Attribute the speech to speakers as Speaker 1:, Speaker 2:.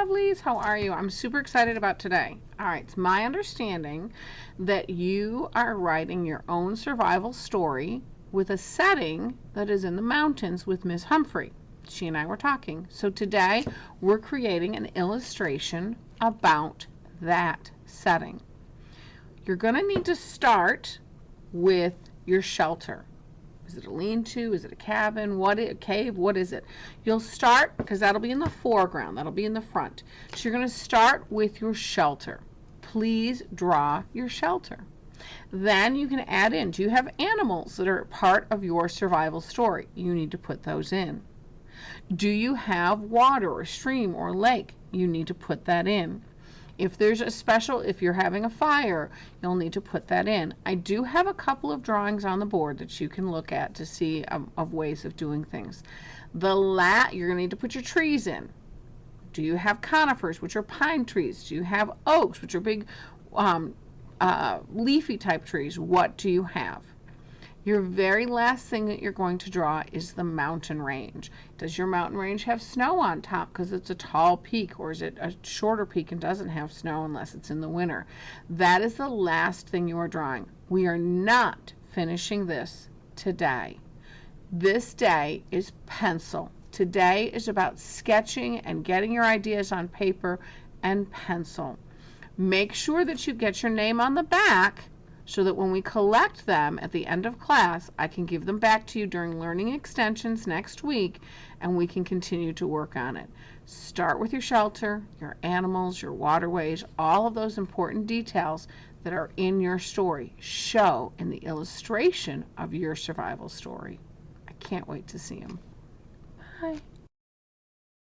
Speaker 1: lovelies. How are you? I'm super excited about today. All right, it's my understanding that you are writing your own survival story with a setting that is in the mountains with Miss Humphrey. She and I were talking. So today we're creating an illustration about that setting. You're going to need to start with your shelter. Is it a lean-to? Is it a cabin? A cave? What is it? You'll start, because that'll be in the foreground. That'll be in the front. So you're going to start with your shelter. Please draw your shelter. Then you can add in, do you have animals that are part of your survival story? You need to put those in. Do you have water or stream or lake? You need to put that in. If you're having a fire, you'll need to put that in. I do have a couple of drawings on the board that you can look at to see of ways of doing things. You're going to need to put your trees in. Do you have conifers, which are pine trees? Do you have oaks, which are big leafy type trees? What do you have? Your very last thing that you're going to draw is the mountain range. Does your mountain range have snow on top because it's a tall peak, or is it a shorter peak and doesn't have snow unless it's in the winter? That is the last thing you are drawing. We are not finishing this today. This day is pencil. Today is about sketching and getting your ideas on paper and pencil. Make sure that you get your name on the back, so that when we collect them at the end of class, I can give them back to you during learning extensions next week, and we can continue to work on it. Start with your shelter, your animals, your waterways, all of those important details that are in your story show in the illustration of your survival story. I can't wait to see them. Bye.